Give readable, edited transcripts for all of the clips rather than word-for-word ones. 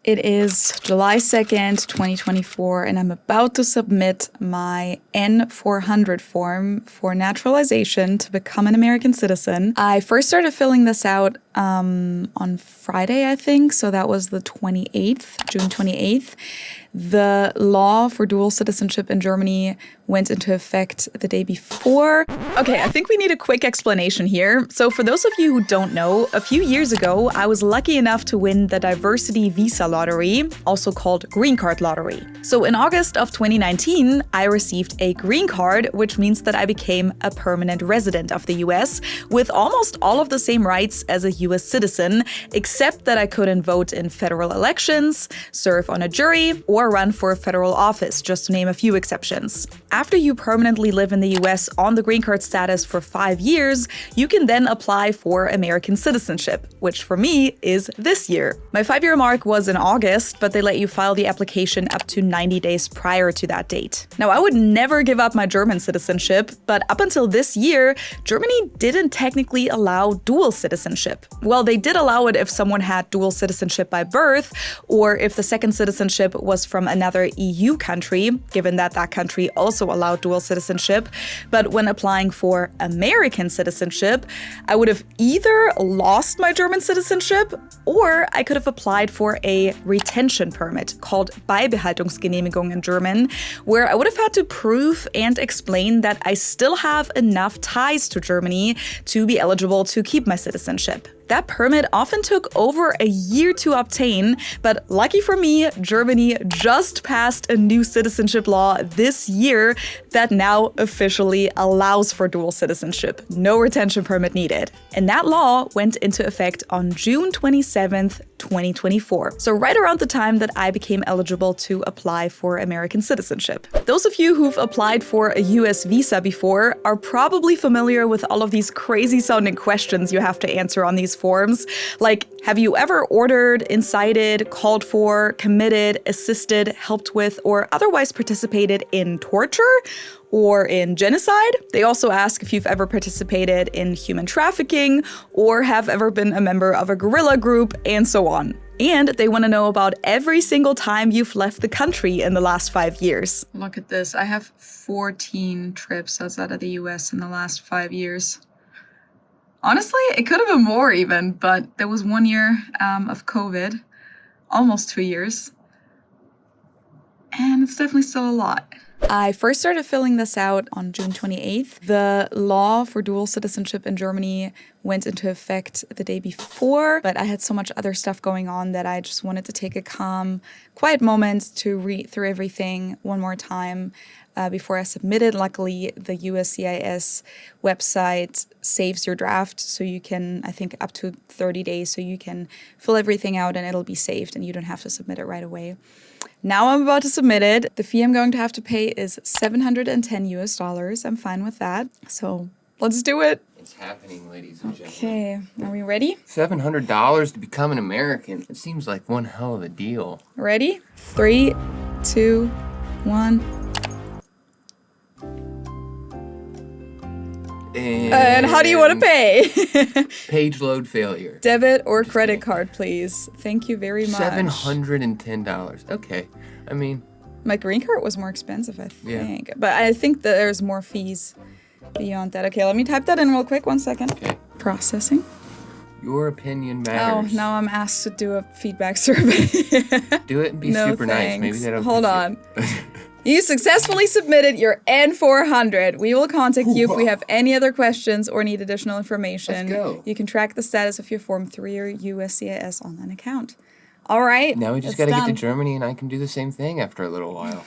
It is July 2nd, 2024, and I'm about to submit my N400 form for naturalization to become an American citizen. I first started filling this out on Friday, I think, so that was the 28th, June 28th. The law for dual citizenship in Germany went into effect the day before. Okay, I think we need a quick explanation here. So for those of you who don't know, a few years ago, I was lucky enough to win the Diversity Visa Lottery, also called Green Card Lottery. So in August of 2019, I received a green card, which means that I became a permanent resident of the US with almost all of the same rights as a US citizen, except that I couldn't vote in federal elections, serve on a jury, or run for a federal office, just to name a few exceptions. After you permanently live in the US on the green card status for 5 years, you can then apply for American citizenship, which for me is this year. My 5-year mark was in August, but they let you file the application up to 90 days prior to that date. Now, I would never give up my German citizenship, but up until this year, Germany didn't technically allow dual citizenship. Well, they did allow it if someone had dual citizenship by birth, or if the second citizenship was from another EU country, given that that country also allowed dual citizenship. But when applying for American citizenship, I would have either lost my German citizenship or I could have applied for a retention permit called Beibehaltungsgenehmigung in German, where I would have had to prove and explain that I still have enough ties to Germany to be eligible to keep my citizenship. That permit often took over a year to obtain, but lucky for me, Germany just passed a new citizenship law this year that now officially allows for dual citizenship. No retention permit needed. And that law went into effect on June 27th, 2024. So right around the time that I became eligible to apply for American citizenship. Those of you who've applied for a US visa before are probably familiar with all of these crazy sounding questions you have to answer on these forms. Like, have you ever ordered, incited, called for, committed, assisted, helped with, or otherwise participated in torture? Or in genocide? They also ask if you've ever participated in human trafficking or have ever been a member of a guerrilla group, and so on. And they want to know about every single time you've left the country in the last 5 years. Look at this. I have 14 trips outside of the US in the last 5 years. Honestly, it could have been more even, but there was 1 year of COVID, almost 2 years. And it's definitely still a lot. I first started filling this out on June 28th. The law for dual citizenship in Germany went into effect the day before, but I had so much other stuff going on that I just wanted to take a calm, quiet moment to read through everything one more time before I submitted. Luckily, the USCIS website saves your draft, so you can, I think, up to 30 days, so you can fill everything out and it'll be saved and you don't have to submit it right away. Now I'm about to submit it. The fee I'm going to have to pay is $710 US. I'm fine with that. So let's do it. It's happening, ladies and gentlemen. Okay, are we ready? $700 to become an American. It seems like one hell of a deal. Ready? 3, 2, 1. And how do you want to pay? Page load failure. Debit or credit card, please. Thank you very much. $710. Okay. I mean, my green card was more expensive, I think. Yeah. But I think that there's more fees beyond that. Okay, let me type that in real quick. 1 second. Okay. Processing. Your opinion matters. Oh, now I'm asked to do a feedback survey. Do it and be super nice. Maybe that'll Hold on. You successfully submitted your N400. We will contact you if we have any other questions or need additional information. Let's go. You can track the status of your Form 3 or USCIS online account. All right. Now we just got to get to Germany and I can do the same thing after a little while.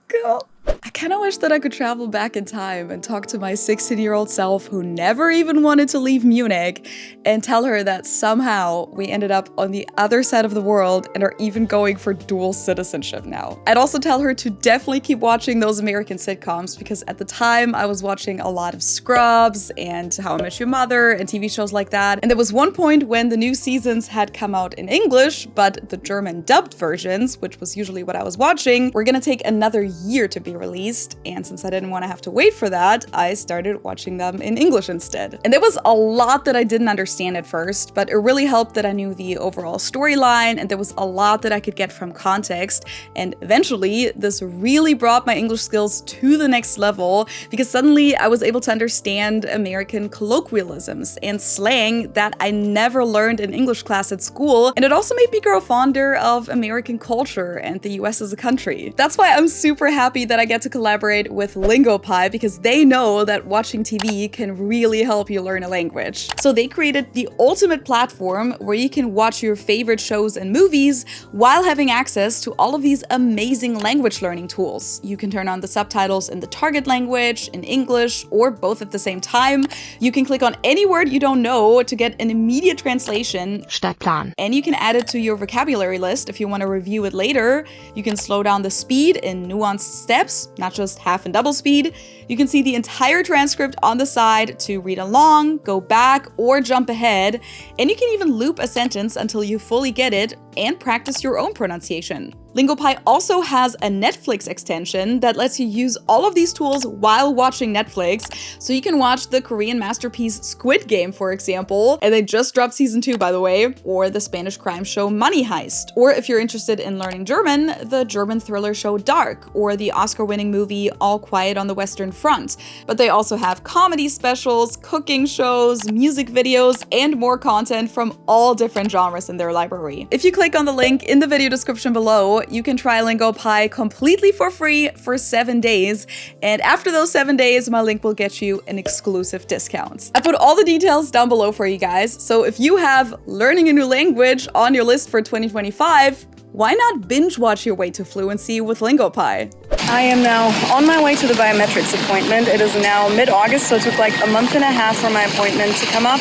Cool. I kind of wish that I could travel back in time and talk to my 16-year-old self who never even wanted to leave Munich and tell her that somehow we ended up on the other side of the world and are even going for dual citizenship now. I'd also tell her to definitely keep watching those American sitcoms because at the time I was watching a lot of Scrubs and How I Met Your Mother and TV shows like that. And there was one point when the new seasons had come out in English, but the German dubbed versions, which was usually what I was watching, were gonna take another year to be released. released, and since I didn't want to have to wait for that, I started watching them in English instead. And there was a lot that I didn't understand at first, but it really helped that I knew the overall storyline, and there was a lot that I could get from context. And eventually, this really brought my English skills to the next level, because suddenly I was able to understand American colloquialisms and slang that I never learned in English class at school, and it also made me grow fonder of American culture and the US as a country. That's why I'm super happy that I get to collaborate with LingoPie, because they know that watching TV can really help you learn a language. So they created the ultimate platform where you can watch your favorite shows and movies while having access to all of these amazing language learning tools. You can turn on the subtitles in the target language, in English, or both at the same time. You can click on any word you don't know to get an immediate translation. Stadtplan. And you can add it to your vocabulary list if you want to review it later. You can slow down the speed in nuanced steps, not just half and double speed. You can see the entire transcript on the side to read along, go back, or jump ahead. And you can even loop a sentence until you fully get it and practice your own pronunciation. LingoPie also has a Netflix extension that lets you use all of these tools while watching Netflix. So you can watch the Korean masterpiece Squid Game, for example, and they just dropped season 2, by the way, or the Spanish crime show Money Heist. Or if you're interested in learning German, the German thriller show Dark, or the Oscar-winning movie All Quiet on the Western Front. But they also have comedy specials, cooking shows, music videos, and more content from all different genres in their library. If you click on the link in the video description below, you can try LingoPie completely for free for 7 days. And after those 7 days, my link will get you an exclusive discount. I put all the details down below for you guys. So if you have learning a new language on your list for 2025, why not binge watch your way to fluency with LingoPie? I am now on my way to the biometrics appointment. It is now mid-August, so it took like a month and a half for my appointment to come up.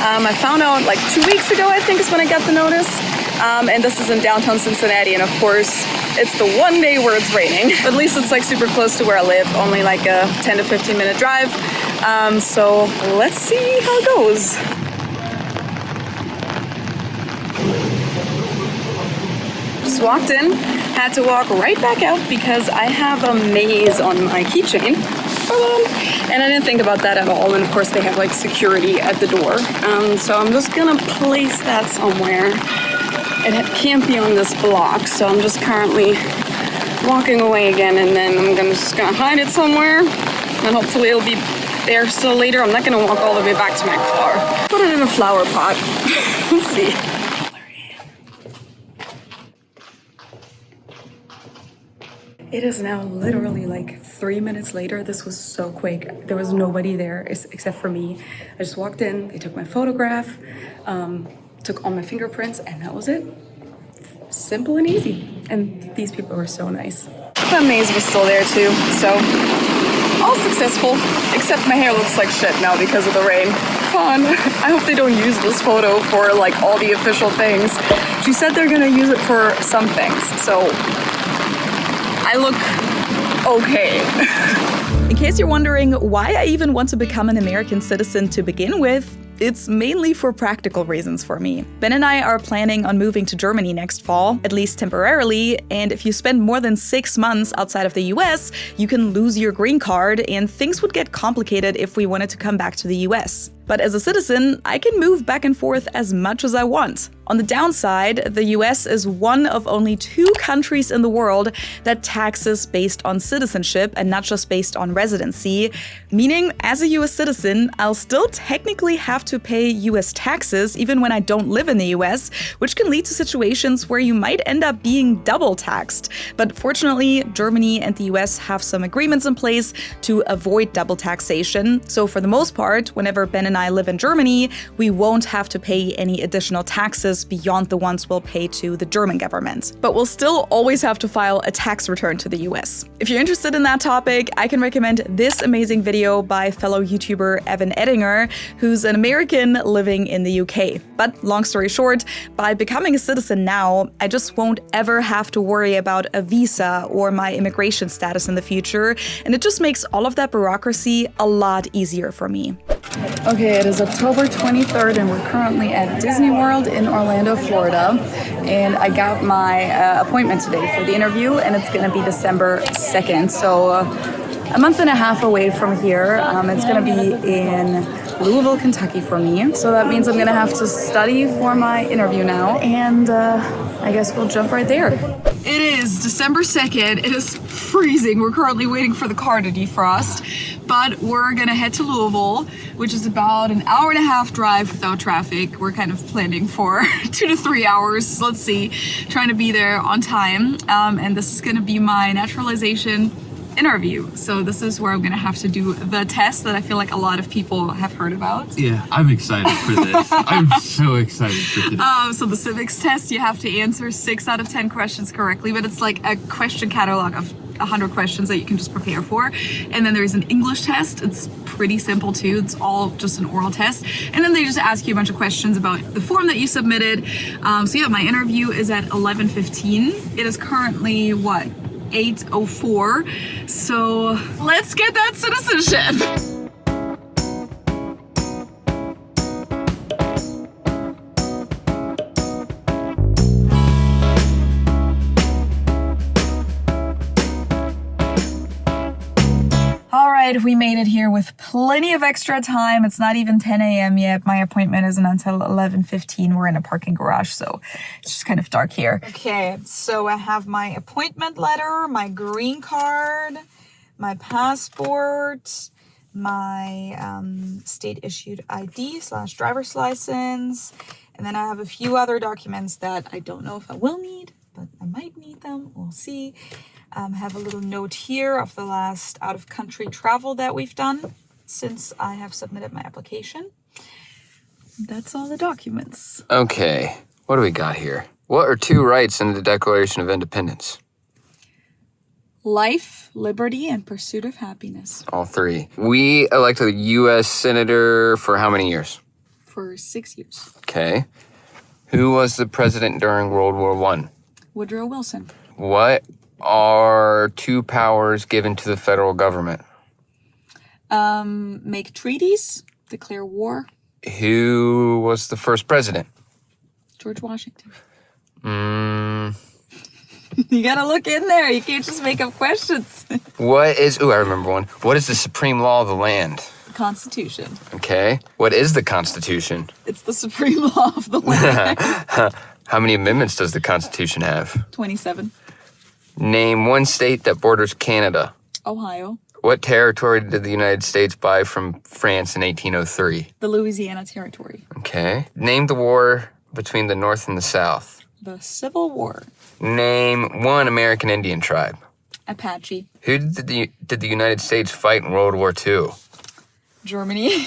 I found out like 2 weeks ago, I think is when I got the notice. And this is in downtown Cincinnati, and of course, it's the one day where it's raining. But at least it's like super close to where I live, only like a 10 to 15 minute drive. So let's see how it goes. Just walked in, had to walk right back out because I have a maze on my keychain. And I didn't think about that at all. And of course they have like security at the door. So I'm just gonna place that somewhere. It can't be on this block, so I'm just currently walking away again, and then I'm just gonna hide it somewhere, and hopefully it'll be there still later. I'm not gonna walk all the way back to my car. Put it in a flower pot. Let's see. It is now literally like 3 minutes later. This was so quick. There was nobody there except for me. I just walked in, they took my photograph, took all my fingerprints, and that was it. Simple and easy. And these people were so nice. The maze was still there too, so all successful, except my hair looks like shit now because of the rain. Fun. I hope they don't use this photo for like all the official things. She said they're gonna use it for some things, so I look okay. In case you're wondering why I even want to become an American citizen to begin with, it's mainly for practical reasons for me. Ben and I are planning on moving to Germany next fall, at least temporarily, and if you spend more than 6 months outside of the US, you can lose your green card, and things would get complicated if we wanted to come back to the US. But as a citizen, I can move back and forth as much as I want. On the downside, the US is one of only 2 countries in the world that taxes based on citizenship and not just based on residency, meaning as a US citizen, I'll still technically have to pay US taxes even when I don't live in the US, which can lead to situations where you might end up being double taxed. But fortunately, Germany and the US have some agreements in place to avoid double taxation. So for the most part, whenever Ben and I live in Germany, we won't have to pay any additional taxes beyond the ones we'll pay to the German government. But we'll still always have to file a tax return to the US. If you're interested in that topic, I can recommend this amazing video by fellow YouTuber Evan Edinger, who's an American living in the UK. But long story short, by becoming a citizen now, I just won't ever have to worry about a visa or my immigration status in the future, and it just makes all of that bureaucracy a lot easier for me. Okay, it is October 23rd and we're currently at Disney World in Orlando, Florida. and I got my appointment today for the interview, and it's going to be December 2nd. So a month and a half away from here. It's going to be in Louisville, Kentucky for me. So that means I'm going to have to study for my interview now, and I guess we'll jump right there. It is December 2nd. It is freezing. We're currently waiting for the car to defrost, but we're gonna head to Louisville, which is about an hour and a half drive without traffic. We're kind of planning for 2 to 3 hours. Let's see, trying to be there on time. And this is gonna be my naturalization interview. So this is where I'm gonna have to do the test that I feel like a lot of people have heard about. Yeah, I'm excited for this. I'm so excited for today. So the civics test, you have to answer 6 out of 10 questions correctly, but it's like a question catalog of 100 questions that you can just prepare for. And then there's an English test. It's pretty simple too. It's all just an oral test. And then they just ask you a bunch of questions about the form that you submitted. So yeah, my interview is at 11:15. It is currently, what, 8:04. So let's get that citizenship. We made it here with plenty of extra time. It's not even 10 a.m. yet. My appointment isn't until 11:15. We're in a parking garage, so it's just kind of dark here. Okay, so I have my appointment letter, my green card, my passport, my state-issued ID/driver's license, and then I have a few other documents that I don't know if I will need, but I might need them. We'll see. Have a little note here of the last out-of-country travel that we've done since I have submitted my application. That's all the documents. Okay, what do we got here? What are 2 rights in the Declaration of Independence? Life, liberty, and pursuit of happiness. All 3. We elected a U.S. Senator for how many years? For 6 years. Okay. Who was the president during World War I? Woodrow Wilson. What are 2 powers given to the federal government? Make treaties, declare war. Who was the first president? George Washington. You gotta look in there. You can't just make up questions. I remember one. What is the supreme law of the land? The Constitution. Okay. What is the Constitution? It's the supreme law of the land. How many amendments does the Constitution have? 27. Name 1 state that borders Canada. Ohio. What territory did the United States buy from France in 1803? The Louisiana Territory. Okay. Name the war between the North and the South. The Civil War. Name 1 American Indian tribe. Apache. Who did the United States fight in World War II? Germany.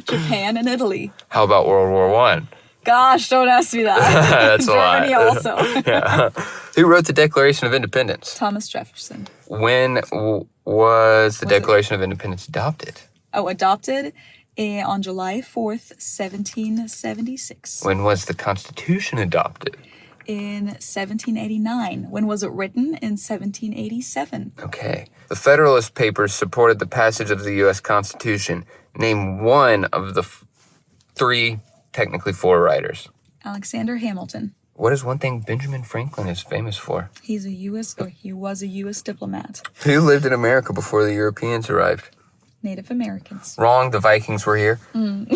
Japan and Italy. How about World War I? Gosh, don't ask me that. That's a lot. Germany also. Yeah. Who wrote the Declaration of Independence? Thomas Jefferson. When was the Declaration of Independence adopted? Adopted on July 4th, 1776. When was the Constitution adopted? In 1789. When was it written? In 1787. Okay. The Federalist Papers supported the passage of the U.S. Constitution. Name 1 of the 3, technically 4 writers. Alexander Hamilton. What is one thing Benjamin Franklin is famous for? He was a U.S. diplomat. Who lived in America before the Europeans arrived? Native Americans. Wrong, the Vikings were here. When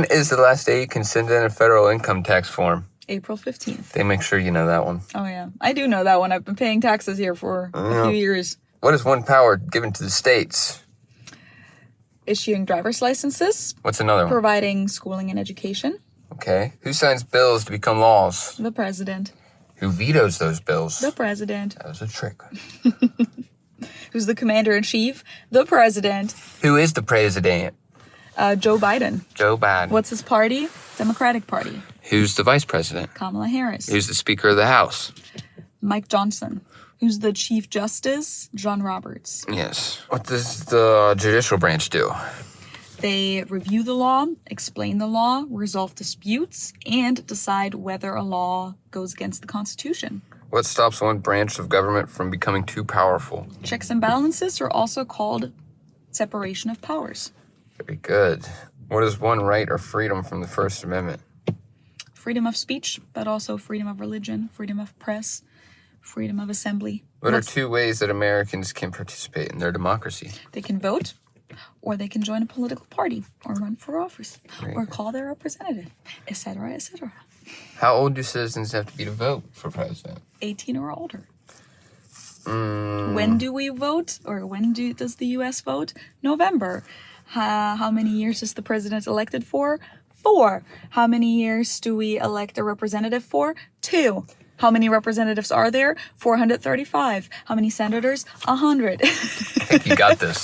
is the last day you can send in a federal income tax form? April 15th. They make sure you know that one. Oh, yeah. I do know that one. I've been paying taxes here for a few years. What is 1 power given to the states? Issuing driver's licenses. What's another one? Providing schooling and education. Okay. Who signs bills to become laws? The president. Who vetoes those bills? The president. That was a trick. Who's the commander-in-chief? The president. Who is the president? Joe Biden. Joe Biden. What's his party? Democratic Party. Who's the vice president? Kamala Harris. Who's the Speaker of the House? Mike Johnson. Who's the Chief Justice? John Roberts. Yes. What does the judicial branch do? They review the law, explain the law, resolve disputes, and decide whether a law goes against the Constitution. What stops one branch of government from becoming too powerful? Checks and balances are also called separation of powers. Very good. What is one right or freedom from the First Amendment? freedom of speech, but also freedom of religion, freedom of press, freedom of assembly. What are two ways that Americans can participate in their democracy? They can vote, or they can join a political party, or run for office, or call their representative, etc., etc. How old do citizens have to be to vote for president? 18 or older. When do we vote, or does the U.S. vote? November. How many years is the president elected for? 4. How many years do we elect a representative for? 2. How many representatives are there? 435. How many senators? 100. I think you got this.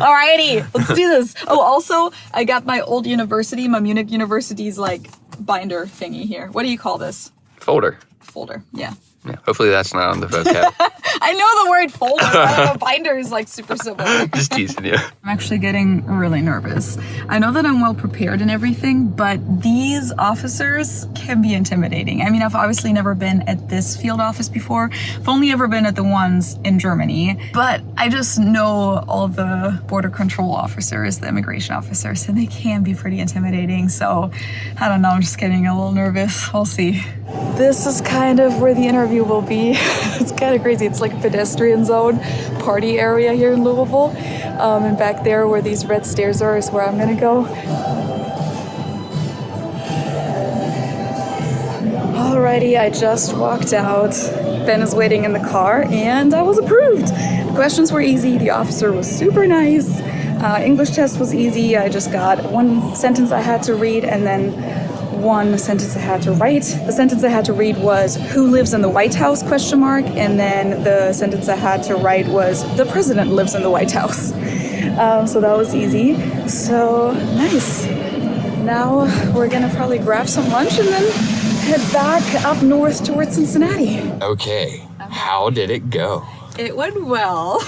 Alrighty, let's do this. Oh, also, I got my old university, my Munich University's like binder thingy here. What do you call this? Folder. Folder, yeah. Yeah, hopefully that's not on the vocab. I know the word folder, but binder is like super similar. Just teasing you. I'm actually getting really nervous. I know that I'm well prepared and everything, but these officers can be intimidating. I mean, I've obviously never been at this field office before. I've only ever been at the ones in Germany, but I just know all the border control officers, the immigration officers, and they can be pretty intimidating. So I don't know, I'm just getting a little nervous. We'll see. This is kind of where the interview will be. It's kind of crazy. It's like a pedestrian zone party area here in Louisville. And back there where these red stairs are is where I'm gonna go. Alrighty, I just walked out. Ben is waiting in the car and I was approved. The questions were easy. The officer was super nice. English test was easy. I just got one sentence I had to read and then one sentence I had to write. The sentence I had to read was, who lives in the White House, ? And then the sentence I had to write was, the president lives in the White House. So that was easy. So nice. Now we're gonna probably grab some lunch and then head back up north towards Cincinnati. Okay, how did it go? It went well.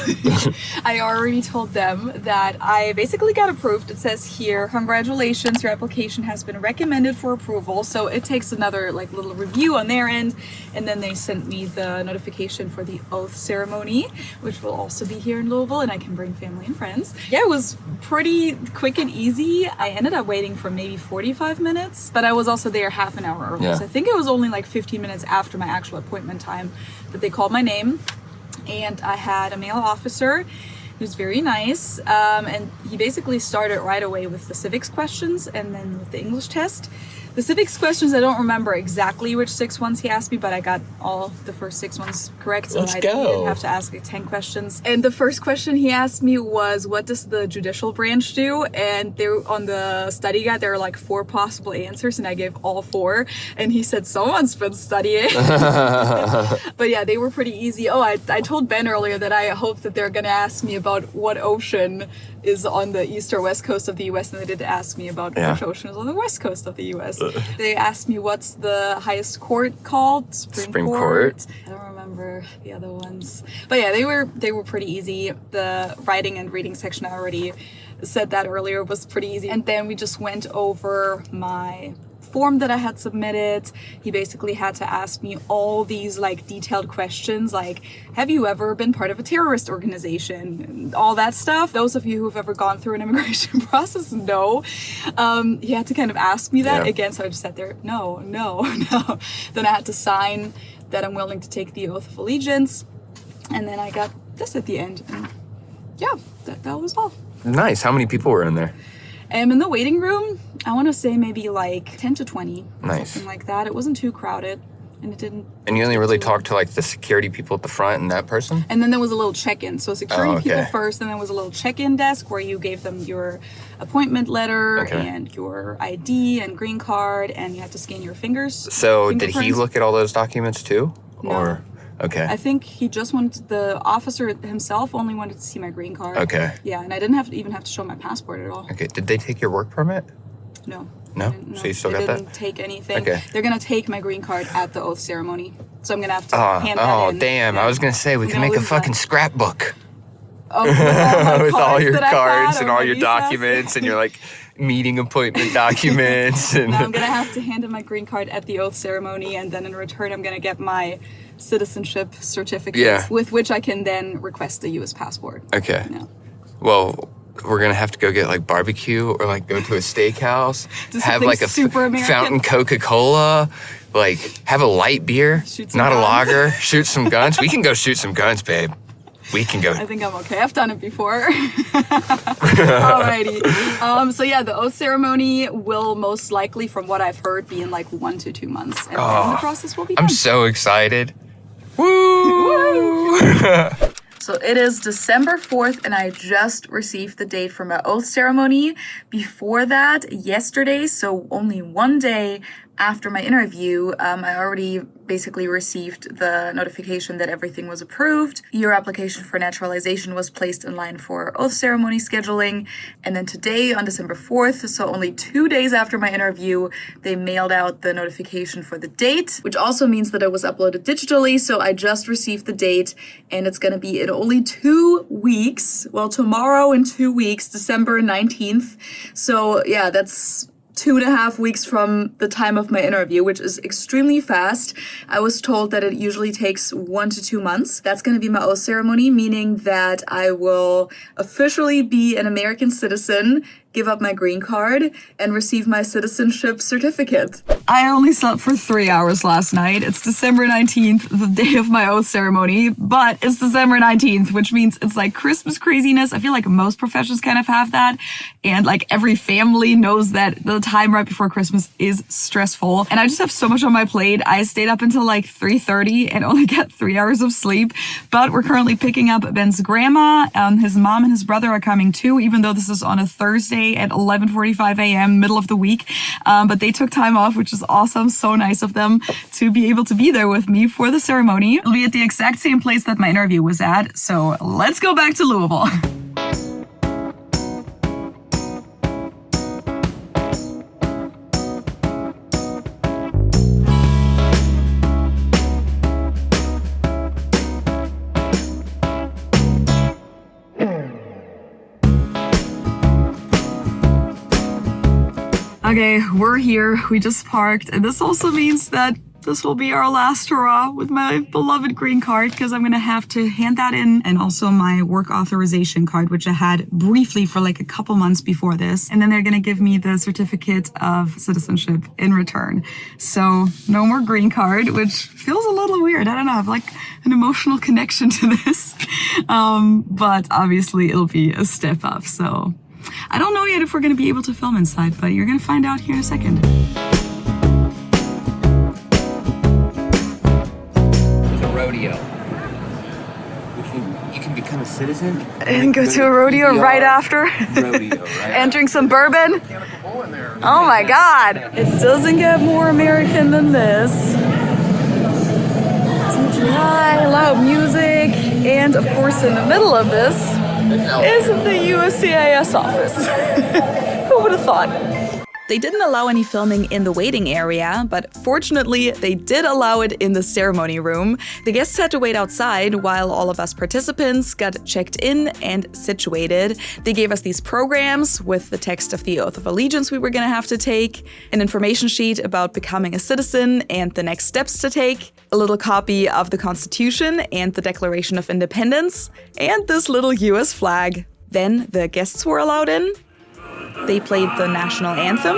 I already told them that I basically got approved. It says here, congratulations, your application has been recommended for approval. So it takes another like little review on their end. And then they sent me the notification for the oath ceremony, which will also be here in Louisville, and I can bring family and friends. Yeah, it was pretty quick and easy. I ended up waiting for maybe 45 minutes, but I was also there half an hour early. Yeah. So I think it was only like 15 minutes after my actual appointment time that they called my name. And I had a male officer who's very nice, and he basically started right away with the civics questions and then with the English test. The civics questions, I don't remember exactly which 6 ones he asked me, but I got all the first 6 ones correct, so I didn't have to ask like 10 questions. And the first question he asked me was, what does the judicial branch do? And there on the study guide, there are like 4 possible answers, and I gave all 4. And he said, someone's been studying. But yeah, they were pretty easy. Oh, I told Ben earlier that I hope that they're gonna ask me about what ocean is on the east or west coast of the U.S. and they did ask me about which ocean is on the west coast of the U.S. They asked me what's the highest court called? Supreme Court. I don't remember the other ones, but yeah, they were pretty easy. The writing and reading section, I already said that earlier, was pretty easy. And then we just went over my form that I had submitted. He basically had to ask me all these like detailed questions like, have you ever been part of a terrorist organization? And all that stuff. Those of you who've ever gone through an immigration process know. He had to kind of ask me that again, so I just sat there, no. Then I had to sign that I'm willing to take the oath of allegiance. And then I got this at the end. And yeah, that was all. Nice. How many people were in there? In the waiting room, I want to say maybe like 10 to 20. Nice. Something like that. It wasn't too crowded, and it didn't... And you only really talked to like the security people at the front and that person? And then there was a little check-in. So security people first, and then there was a little check-in desk where you gave them your appointment letter and your ID and green card, and you had to scan your fingers. So did he look at all those documents too? No. Or... Okay. I think he just wanted, the officer himself only wanted to see my green card. Okay. Yeah, and I didn't even have to show my passport at all. Okay. Did they take your work permit? No. No? So you still got that? They didn't take anything. Okay. They're going to take my green card at the oath ceremony. So I'm going to have to hand that in. Oh, damn. Yeah. I was going to say, we can make a fucking scrapbook. Oh, with all your cards and all your documents and your like meeting appointment documents. And now I'm going to have to hand in my green card at the oath ceremony, and then in return I'm going to get my citizenship certificate with which I can then request a U.S. passport. Okay. Yeah. Well, we're gonna have to go get like barbecue or like go to a steakhouse, Just have like a super American. fountain Coca-Cola, like have a light beer, not a lager, shoot some guns. We can go shoot some guns, babe. We can go. I think I'm okay. I've done it before. Alrighty. So yeah, the oath ceremony will most likely, from what I've heard, be in like 1 to 2 months. And then the process will be done. I'm so excited. Woo! So it is December 4th, and I just received the date for my oath ceremony. Before that, yesterday, so only 1 day after my interview, I already basically received the notification that everything was approved. Your application for naturalization was placed in line for oath ceremony scheduling. And then today, on December 4th, so only 2 days after my interview, they mailed out the notification for the date, which also means that it was uploaded digitally. So I just received the date, and it's going to be in only 2 weeks. Well, tomorrow in 2 weeks, December 19th. So yeah, that's 2.5 weeks from the time of my interview, which is extremely fast. I was told that it usually takes 1 to 2 months. That's going to be my oath ceremony, meaning that I will officially be an American citizen, give up my green card, and receive my citizenship certificate. I only slept for 3 hours last night. It's December 19th, the day of my oath ceremony, but it's December 19th, which means it's like Christmas craziness. I feel like most professions kind of have that, and like every family knows that the time right before Christmas is stressful, and I just have so much on my plate. I stayed up until like 3:30 and only got 3 hours of sleep, but we're currently picking up Ben's grandma. His mom and his brother are coming too, even though this is on a Thursday at 11:45 a.m., middle of the week. But they took time off, which is awesome. So nice of them to be able to be there with me for the ceremony. It'll be at the exact same place that my interview was at. So let's go back to Louisville. Okay, we're here. We just parked, and this also means that this will be our last hurrah with my beloved green card, because I'm gonna have to hand that in, and also my work authorization card, which I had briefly for like a couple months before this. And then they're gonna give me the certificate of citizenship in return. So no more green card, which feels a little weird. I don't know, I have like an emotional connection to this. But obviously it'll be a step up. So I don't know yet if we're gonna be able to film inside, but you're gonna find out here in a second. Rodeo. You can become a citizen And go to a rodeo right after. Rodeo, right? And drink some bourbon. Oh my God. It doesn't get more American than this. DJI, loud music, and of course in the middle of this is the USCIS office. Who would have thought? They didn't allow any filming in the waiting area, but fortunately, they did allow it in the ceremony room. The guests had to wait outside while all of us participants got checked in and situated. They gave us these programs with the text of the Oath of Allegiance we were gonna have to take, an information sheet about becoming a citizen and the next steps to take, a little copy of the Constitution and the Declaration of Independence, and this little US flag. Then the guests were allowed in. They played the national anthem.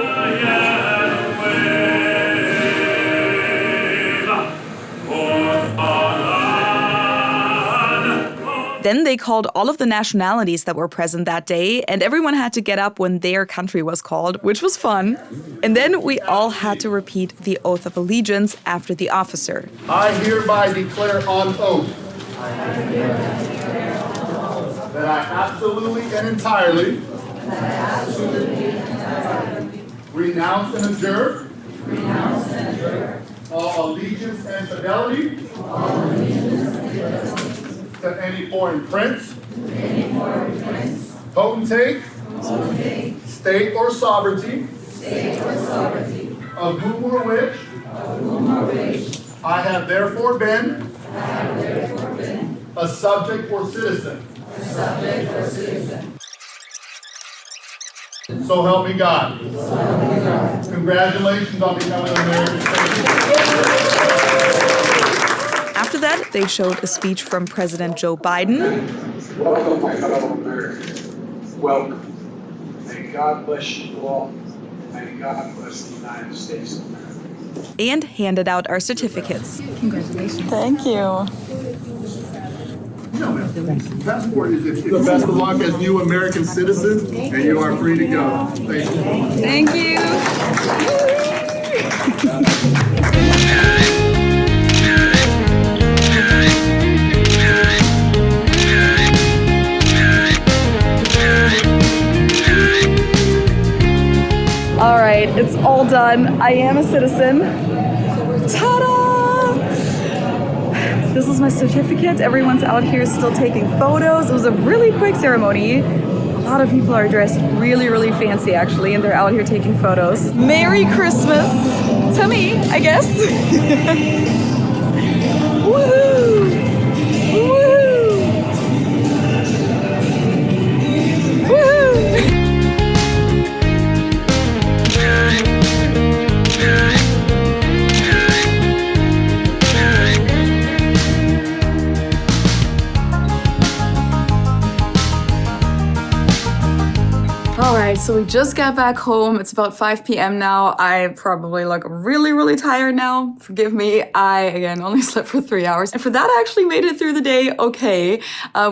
Then they called all of the nationalities that were present that day, and everyone had to get up when their country was called, which was fun. And then we all had to repeat the Oath of Allegiance after the officer. I hereby declare on oath that I absolutely and entirely renounce and abjure all allegiance and fidelity to any foreign prince, potentate, state or sovereignty, of whom or which I have therefore been a subject or citizen. So help me God. Congratulations on becoming an American citizen. After that, they showed a speech from President Joe Biden. Welcome, my fellow Americans. welcome. May God bless you all. May God bless the United States of America. And handed out our certificates. Congratulations. Thank you. Passport is the best of luck as new American citizens, and you are free to go. Thank you. Thank you. All right, it's all done. I am a citizen. Ta-da! This is my certificate. Everyone's out here still taking photos. It was a really quick ceremony. A lot of people are dressed really, really fancy actually, and they're out here taking photos. Merry Christmas to me, I guess. Woohoo! Woohoo! Woohoo! All right, so we just got back home. It's about 5 p.m. now. I probably look really, really tired now. Forgive me. I, again, only slept for 3 hours. And for that, I actually made it through the day okay.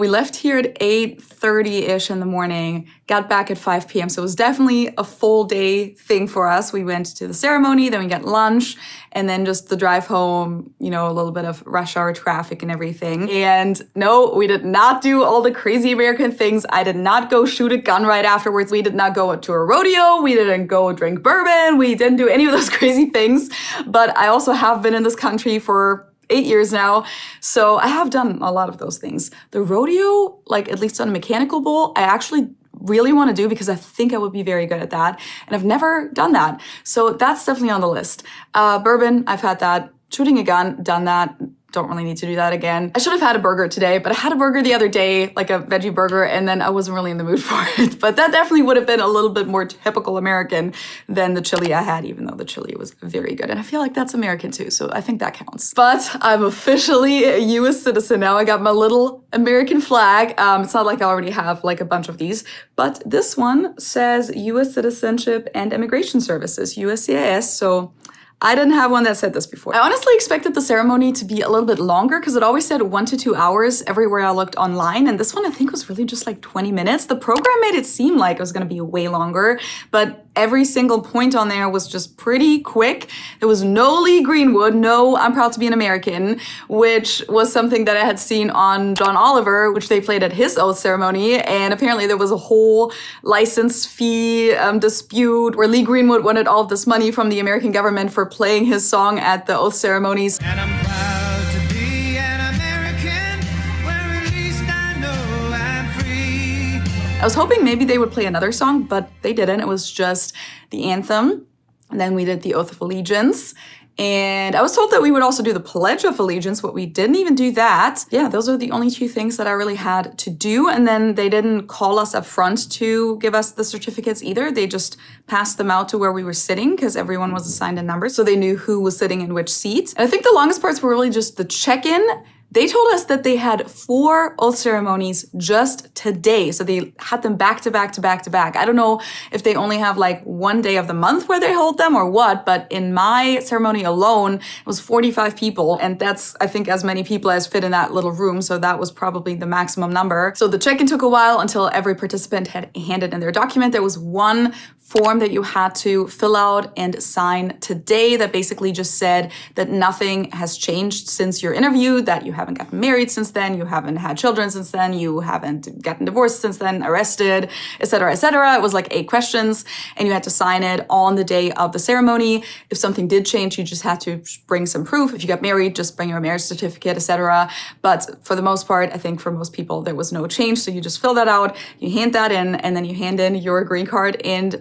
We left here at 8:30-ish in the morning, got back at 5 p.m. So it was definitely a full day thing for us. We went to the ceremony, then we got lunch, and then just the drive home, you know, a little bit of rush hour traffic and everything. And no, we did not do all the crazy American things. I did not go shoot a gun right afterwards. We did not go to a rodeo. We didn't go drink bourbon. We didn't do any of those crazy things. But I also have been in this country for 8 years now. So I have done a lot of those things. The rodeo, like at least on a mechanical bull, I actually really want to do because I think I would be very good at that. And I've never done that. So that's definitely on the list. Bourbon, I've had that. Shooting a gun, done that. Don't really need to do that again. I should have had a burger today, but I had a burger the other day, like a veggie burger, and then I wasn't really in the mood for it. But that definitely would have been a little bit more typical American than the chili I had, even though the chili was very good. And I feel like that's American too, so I think that counts. But I'm officially a US citizen now. I got my little American flag. It's not like I already have like a bunch of these, but this one says US Citizenship and Immigration Services, USCIS, so I didn't have one that said this before. I honestly expected the ceremony to be a little bit longer because it always said 1 to 2 hours everywhere I looked online. And this one I think was really just like 20 minutes. The program made it seem like it was going to be way longer, but every single point on there was just pretty quick. There was no Lee Greenwood, no I'm proud to be an American, which was something that I had seen on John Oliver, which they played at his oath ceremony. And apparently there was a whole license fee dispute where Lee Greenwood wanted all of this money from the American government for playing his song at the oath ceremonies. And I'm proud to be an American, where at least I know I'm free. I was hoping maybe they would play another song, but they didn't. It was just the anthem. And then we did the Oath of Allegiance. And I was told that we would also do the Pledge of Allegiance, but we didn't even do that. Yeah, those are the only two things that I really had to do. And then they didn't call us up front to give us the certificates either. They just passed them out to where we were sitting because everyone was assigned a number. So they knew who was sitting in which seat. And I think the longest parts were really just the check-in. They told us that they had 4 oath ceremonies just today. So they had them back to back to back to back. I don't know if they only have like one day of the month where they hold them or what, but in my ceremony alone, it was 45 people. And that's, I think, as many people as fit in that little room. So that was probably the maximum number. So the check-in took a while until every participant had handed in their document. There was one form that you had to fill out and sign today that basically just said that nothing has changed since your interview, that you haven't gotten married since then, you haven't had children since then, you haven't gotten divorced since then, arrested, etc., etc. It was like 8 questions, and you had to sign it on the day of the ceremony. If something did change, you just had to bring some proof. If you got married, just bring your marriage certificate, etc. But for the most part, I think for most people, there was no change. So you just fill that out, you hand that in, and then you hand in your green card and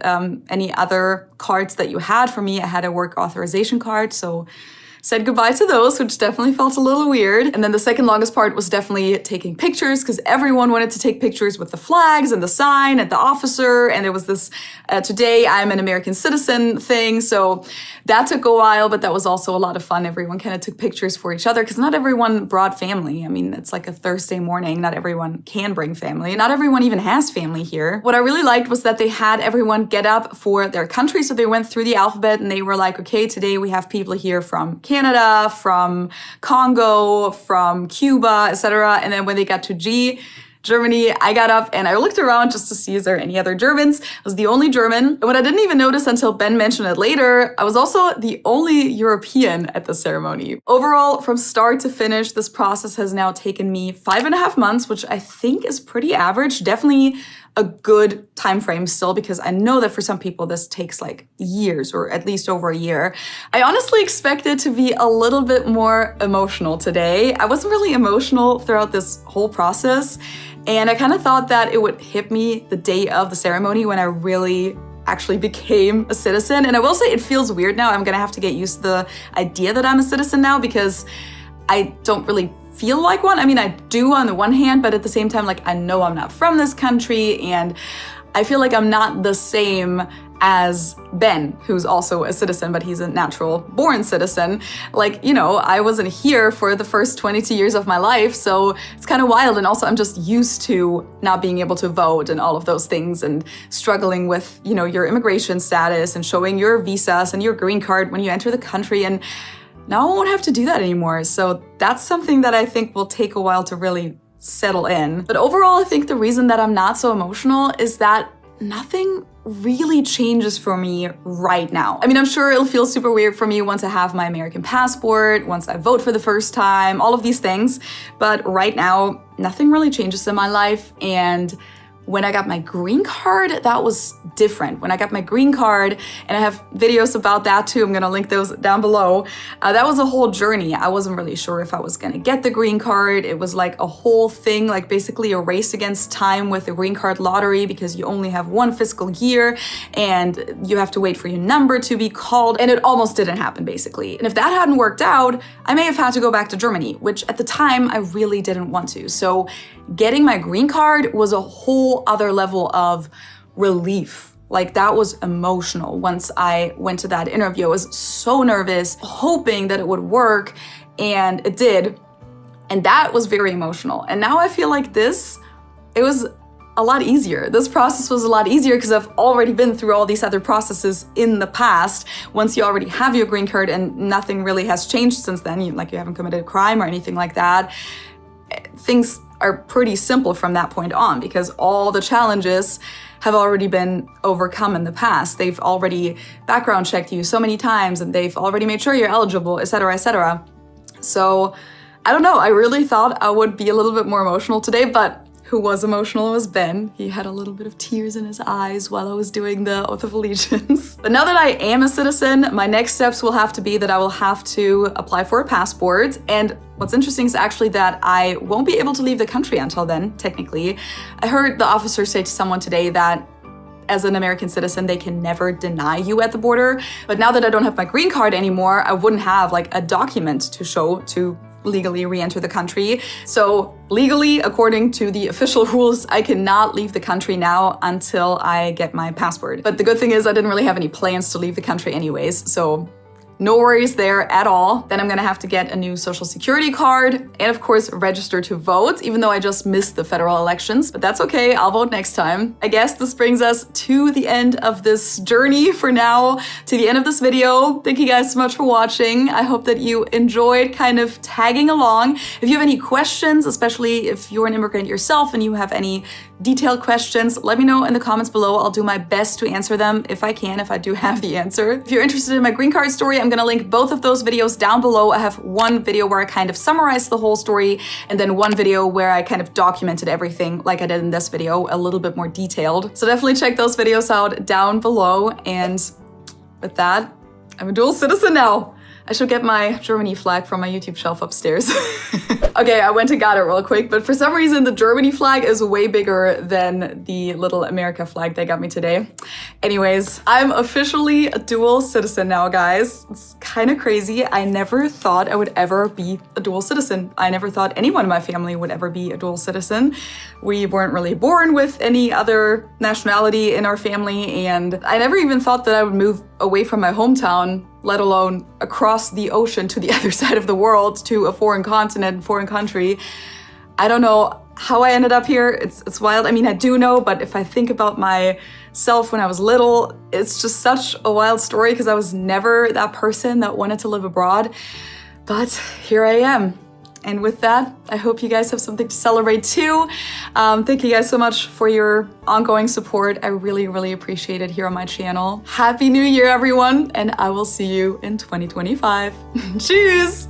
any other cards that you had. For me, I had a work authorization card, so said goodbye to those, which definitely felt a little weird. And then the second longest part was definitely taking pictures, because everyone wanted to take pictures with the flags and the sign and the officer. And there was this today I'm an American citizen thing. So that took a while, but that was also a lot of fun. Everyone kind of took pictures for each other, because not everyone brought family. I mean, it's like a Thursday morning. Not everyone can bring family. Not everyone even has family here. What I really liked was that they had everyone get up for their country. So they went through the alphabet and they were like, okay, today we have people here from Canada, from Congo, from Cuba, etc. And then when they got to G, Germany, I got up and I looked around just to see is there any other Germans. I was the only German. And what I didn't even notice until Ben mentioned it later, I was also the only European at the ceremony. Overall, from start to finish, this process has now taken me 5.5 months, which I think is pretty average. Definitely a good time frame still, because I know that for some people this takes like years or at least over a year. I honestly expected to be a little bit more emotional today. I wasn't really emotional throughout this whole process, and I kind of thought that it would hit me the day of the ceremony when I really actually became a citizen. And I will say it feels weird now. I'm gonna have to get used to the idea that I'm a citizen now, because I don't really feel like one. I mean, I do on the one hand, but at the same time, like, I know I'm not from this country, and I feel like I'm not the same as Ben, who's also a citizen, but he's a natural born citizen. Like, you know, I wasn't here for the first 22 years of my life, so it's kind of wild. And also I'm just used to not being able to vote and all of those things, and struggling with, you know, your immigration status and showing your visas and your green card when you enter the country. And now I won't have to do that anymore. So that's something that I think will take a while to really settle in. But overall, I think the reason that I'm not so emotional is that nothing really changes for me right now. I mean, I'm sure it'll feel super weird for me once I have my American passport, once I vote for the first time, all of these things. But right now, nothing really changes in my life. And when I got my green card, that was different. When I got my green card, and I have videos about that too, I'm gonna link those down below. That was a whole journey. I wasn't really sure if I was gonna get the green card. It was like a whole thing, like basically a race against time with the green card lottery, because you only have one fiscal year and you have to wait for your number to be called. And it almost didn't happen, basically. And if that hadn't worked out, I may have had to go back to Germany, which at the time I really didn't want to. So getting my green card was a whole other level of relief. Like, that was emotional. Once I went to that interview, I was so nervous, hoping that it would work, and it did. And that was very emotional. And now I feel like it was a lot easier. This process was a lot easier because I've already been through all these other processes in the past. Once you already have your green card and nothing really has changed since then, you haven't committed a crime or anything like that, things are pretty simple from that point on, because all the challenges have already been overcome in the past. They've already background checked you so many times, and they've already made sure you're eligible, etc., etc. So I don't know, I really thought I would be a little bit more emotional today, but who was emotional was Ben. He had a little bit of tears in his eyes while I was doing the Oath of Allegiance. But now that I am a citizen, my next steps will have to be that I will have to apply for a passport. And what's interesting is actually that I won't be able to leave the country until then, technically. I heard the officer say to someone today that as an American citizen, they can never deny you at the border. But now that I don't have my green card anymore, I wouldn't have like a document to show to legally re-enter the country. So legally, according to the official rules, I cannot leave the country now until I get my passport. But the good thing is I didn't really have any plans to leave the country anyways, so no worries there at all. Then I'm gonna have to get a new social security card and of course register to vote, even though I just missed the federal elections, but that's okay, I'll vote next time. I guess this brings us to the end of this journey for now, to the end of this video. Thank you guys so much for watching. I hope that you enjoyed kind of tagging along. If you have any questions, especially if you're an immigrant yourself and you have any detailed questions, let me know in the comments below. I'll do my best to answer them if I can, if I do have the answer. If you're interested in my green card story, I'm gonna link both of those videos down below. I have one video where I kind of summarized the whole story, and then one video where I kind of documented everything like I did in this video, a little bit more detailed. So definitely check those videos out down below. And with that, I'm a dual citizen now. I should get my Germany flag from my YouTube shelf upstairs. Okay, I went and got it real quick, but for some reason the Germany flag is way bigger than the little America flag they got me today. Anyways, I'm officially a dual citizen now, guys. It's kind of crazy. I never thought I would ever be a dual citizen. I never thought anyone in my family would ever be a dual citizen. We weren't really born with any other nationality in our family, and I never even thought that I would move away from my hometown, let alone across the ocean to the other side of the world, to a foreign continent, foreign country. I don't know how I ended up here. It's wild. I mean, I do know, but if I think about myself when I was little, it's just such a wild story because I was never that person that wanted to live abroad. But here I am. And with that, I hope you guys have something to celebrate too. Thank you guys so much for your ongoing support. I really, really appreciate it here on my channel. Happy New Year, everyone, and I will see you in 2025. Cheers!